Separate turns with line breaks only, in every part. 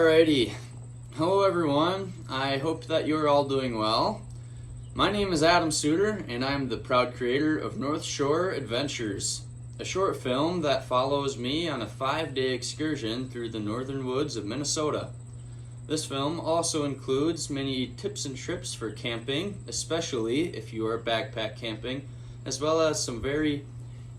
Alrighty. Hello everyone. I hope that you're all doing well. My name is Adam Suter and I'm the proud creator of North Shore Adventures, a short film that follows me on a 5-day excursion through the northern woods of Minnesota. This film also includes many tips and trips for camping, especially if you are backpack camping, as well as some very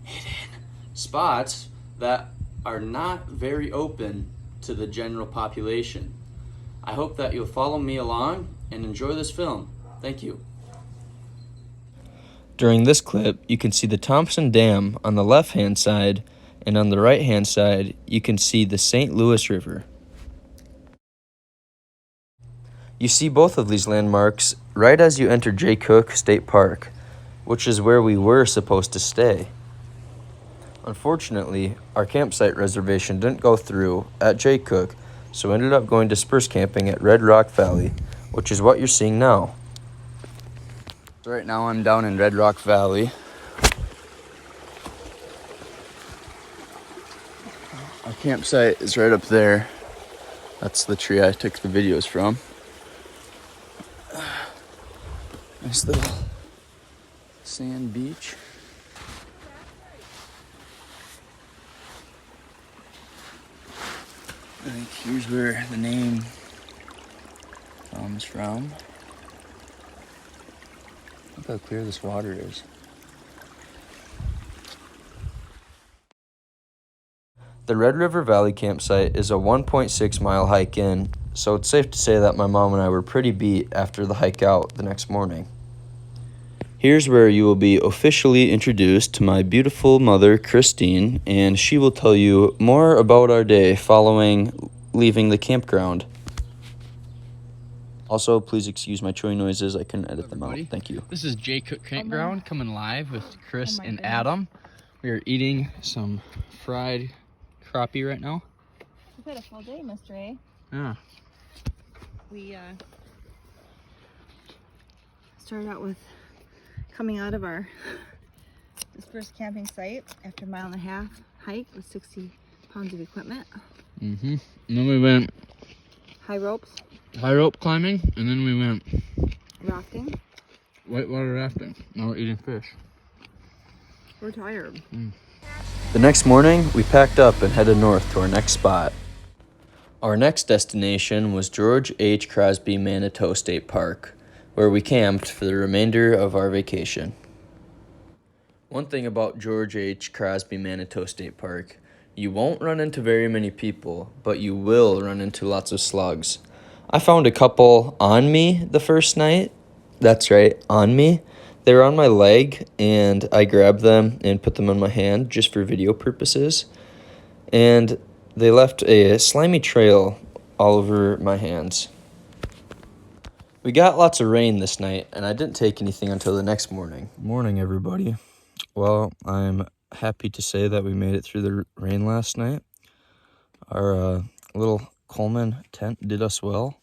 hidden spots that are not very open to the general population. I hope that you'll follow me along and enjoy this film. Thank you.
During this clip, you can see the Thompson Dam on the left-hand side, and on the right-hand side, you can see the St. Louis River. You see both of these landmarks right as you enter Jay Cook State Park, which is where we were supposed to stay. Unfortunately, our campsite reservation didn't go through at Jay Cook, so we ended up going to spruce camping at Red Rock Valley, which is what you're seeing now. So right now I'm down in Red Rock Valley. Our campsite is right up there. That's the tree I took the videos from. Nice little sand beach. I think here's where the name comes from. Look how clear this water is. The Red River Valley campsite is a 1.6 mile hike in, so it's safe to say that my mom and I were pretty beat after the hike out the next morning. Here's where you will be officially introduced to my beautiful mother, Christine, and she will tell you more about our day following leaving the campground. Also, please excuse my chewing noises. I couldn't edit them out. Thank you. This is Jay Cook Campground coming live with Chris and Adam. We are eating some fried crappie right now.
We've had a full day, Mr. A.
Yeah.
We started out with coming out of our dispersed camping site after a 1.5 mile hike with 60 pounds of equipment.
And then we went
High ropes.
high rope climbing, and then we went
Rafting.
whitewater rafting. Now we're eating fish.
We're tired.
The next morning, we packed up and headed north to our next spot. Our next destination was George H. Crosby Manitou State Park, where we camped for the remainder of our vacation. One thing about George H. Crosby Manitou State Park, you won't run into very many people, but you will run into lots of slugs. I found a couple on me the first night. That's right, on me. They were on my leg, and I grabbed them and put them on my hand just for video purposes. And they left a slimy trail all over my hands. We got lots of rain this night, and I didn't take anything until the next morning. Morning, everybody. Well, I'm happy to say that we made it through the rain last night. Our little Coleman tent did us well.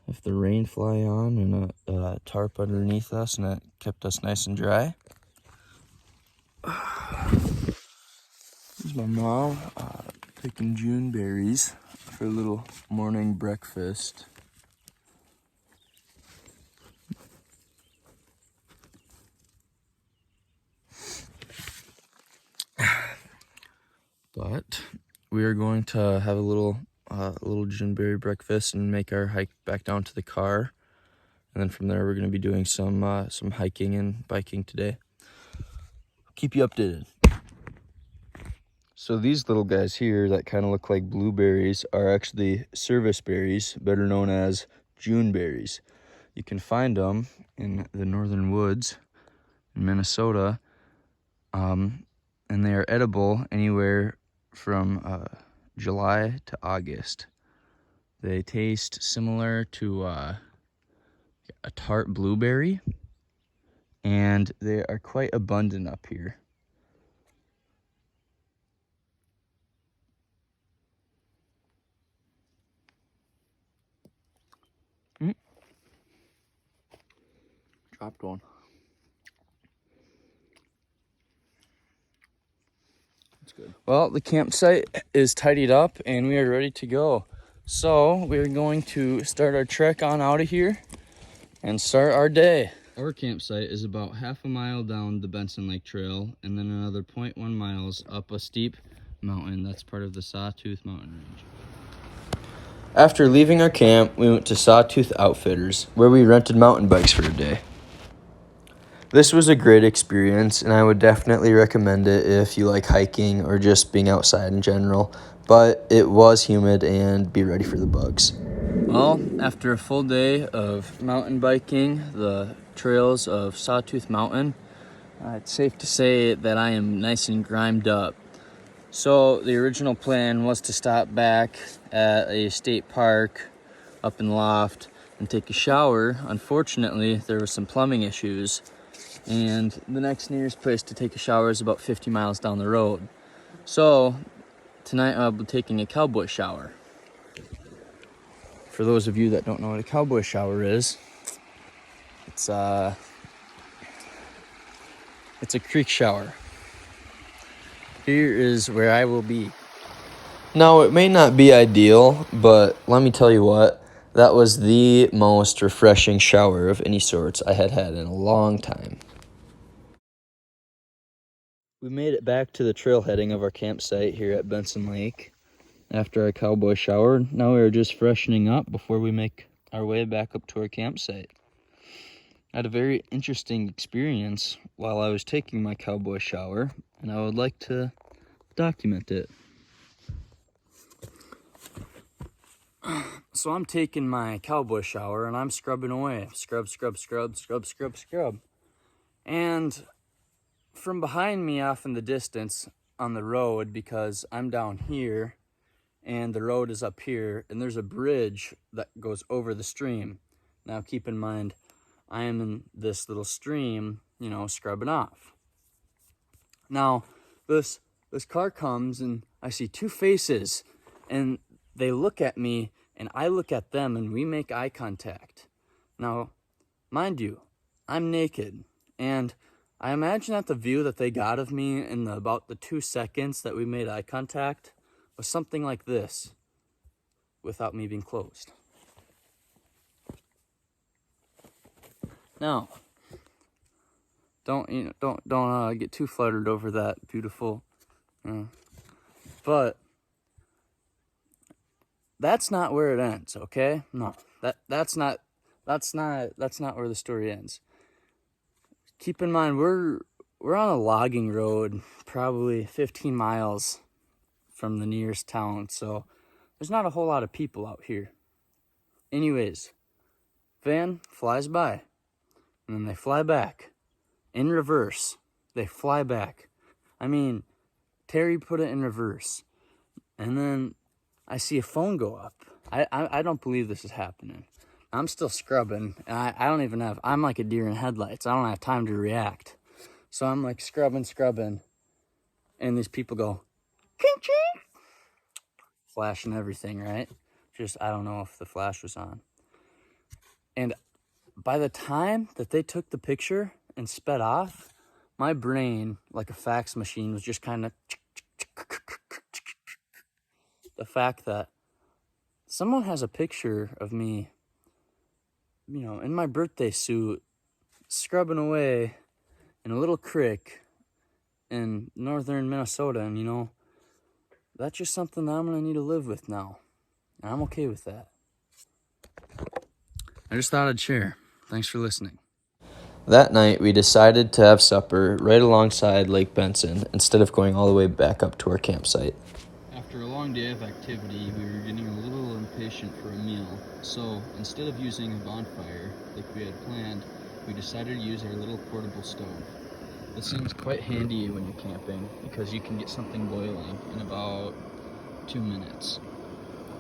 If the rain fly on and a tarp underneath us, and that kept us nice and dry. Here's my mom picking June berries for a little morning breakfast. But we are going to have a little Juneberry breakfast and make our hike back down to the car. And then from there, we're going to be doing some hiking and biking today. Keep you updated. So these little guys here that kind of look like blueberries are actually service berries, better known as June berries. You can find them in the northern woods in Minnesota, and they are edible anywhere from July to August. They taste similar to a tart blueberry, and they are quite abundant up here. Dropped one. That's good. Well, the campsite is tidied up and we are ready to go. So we're going to start our trek on out of here and start our day. Our campsite is about half a mile down the Benson Lake Trail and then another 0.1 miles up a steep mountain that's part of the Sawtooth Mountain Range. After leaving our camp, we went to Sawtooth Outfitters, where we rented mountain bikes for a day. This was a great experience, and I would definitely recommend it if you like hiking or just being outside in general, but it was humid and be ready for the bugs. Well, after a full day of mountain biking the trails of Sawtooth Mountain, it's safe to say that I am nice and grimed up. So the original plan was to stop back at a state park up in Loft and take a shower. Unfortunately, there were some plumbing issues, and the next nearest place to take a shower is about 50 miles down the road. So tonight I'll be taking a cowboy shower. For those of you that don't know what a cowboy shower is, it's a creek shower. Here is where I will be. Now, it may not be ideal, but let me tell you what, that was the most refreshing shower of any sorts I had had in a long time. We made it back to the trail heading of our campsite here at Benson Lake after our cowboy shower. Now we are just freshening up before we make our way back up to our campsite. I had a very interesting experience while I was taking my cowboy shower, and I would like to document it. So I'm taking my cowboy shower and I'm scrubbing away. Scrub. And from behind me off in the distance on the road, because I'm down here and the road is up here and there's a bridge that goes over the stream. Now keep in mind, I am in this little stream, scrubbing off. Now this car comes and I see two faces and they look at me and I look at them and we make eye contact. Now, mind you, I'm naked, and I imagine that the view that they got of me in about the 2 seconds that we made eye contact was something like this, without me being clothed. Now, don't get too fluttered over that beautiful, but that's not where it ends, okay? No, that's not where the story ends. Keep in mind, we're on a logging road, probably 15 miles from the nearest town, so there's not a whole lot of people out here. Anyways, van flies by, and then they fly back. In reverse, they fly back. I mean, Terry put it in reverse. And then I see a phone go up. I don't believe this is happening. I'm still scrubbing, and I don't even have, I'm like a deer in headlights. I don't have time to react. So I'm like scrubbing, and these people go, ching, ching, flashing everything, right? Just, I don't know if the flash was on. And by the time that they took the picture and sped off, my brain, like a fax machine, was just kind of, the fact that someone has a picture of me, in my birthday suit, scrubbing away in a little creek in northern Minnesota, and that's just something that I'm gonna need to live with now, and I'm okay with that. I just thought I'd share. Thanks for listening. That night, we decided to have supper right alongside Lake Benson instead of going all the way back up to our campsite. After a long day of activity, we were getting a little impatient for a meal, so instead of using a bonfire like we had planned, we decided to use our little portable stove. This thing's quite handy when you're camping because you can get something boiling in about 2 minutes.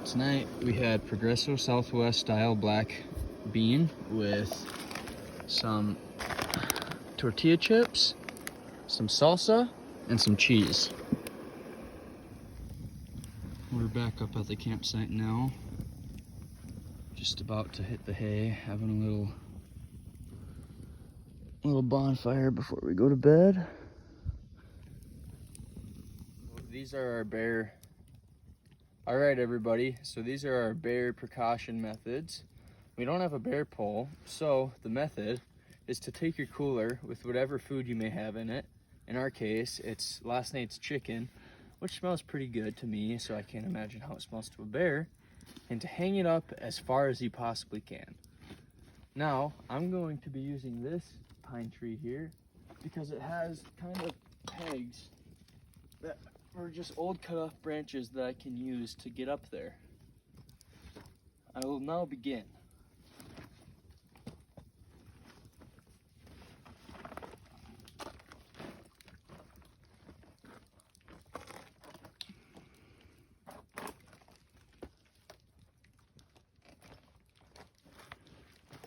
Tonight, we had Progresso Southwest style black bean with some tortilla chips, some salsa, and some cheese. We're back up at the campsite now. Just about to hit the hay, having a little bonfire before we go to bed. These are our bare All right, everybody, so these are our bear precaution methods. We don't have a bear pole, so the method is to take your cooler with whatever food you may have in it. In our case, it's last night's chicken, which smells pretty good to me, so I can't imagine how it smells to a bear, and to hang it up as far as you possibly can. Now, I'm going to be using this pine tree here because it has kind of pegs that are just old cut off branches that I can use to get up there. I will now begin.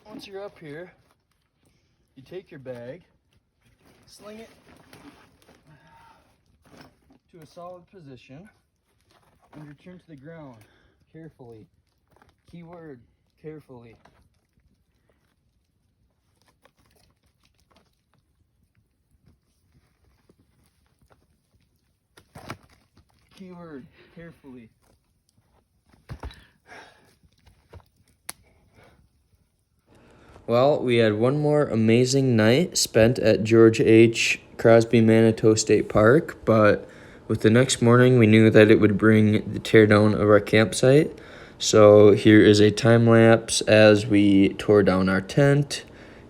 Once you're up here, you take your bag, sling it to a solid position, and return to the ground carefully. Keyword, carefully. Keyword, carefully. Well, we had one more amazing night spent at George H. Crosby Manitou State Park, but with the next morning, we knew that it would bring the teardown of our campsite. So here is a time lapse as we tore down our tent,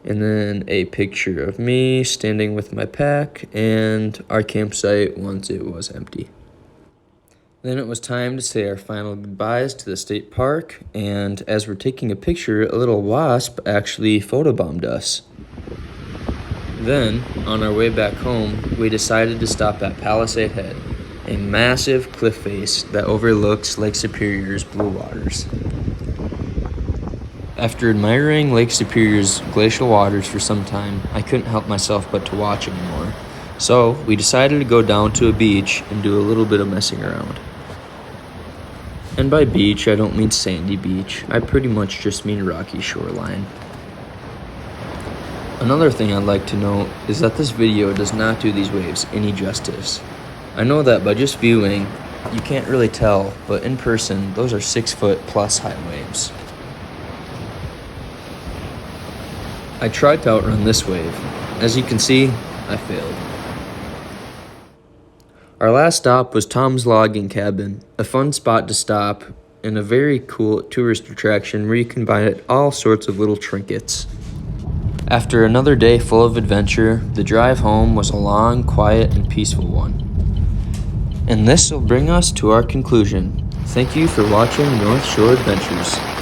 and then a picture of me standing with my pack and our campsite once it was empty. Then it was time to say our final goodbyes to the state park, and as we're taking a picture, a little wasp actually photobombed us. Then, on our way back home, we decided to stop at Palisade Head, a massive cliff face that overlooks Lake Superior's blue waters. After admiring Lake Superior's glacial waters for some time, I couldn't help myself but to watch anymore. So, we decided to go down to a beach and do a little bit of messing around. And by beach, I don't mean sandy beach. I pretty much just mean rocky shoreline. Another thing I'd like to note is that this video does not do these waves any justice. I know that by just viewing, you can't really tell, but in person, those are 6 foot plus high waves. I tried to outrun this wave. As you can see, I failed. Our last stop was Tom's Logging Cabin, a fun spot to stop and a very cool tourist attraction where you can buy all sorts of little trinkets. After another day full of adventure, the drive home was a long, quiet, and peaceful one. And this will bring us to our conclusion. Thank you for watching North Shore Adventures.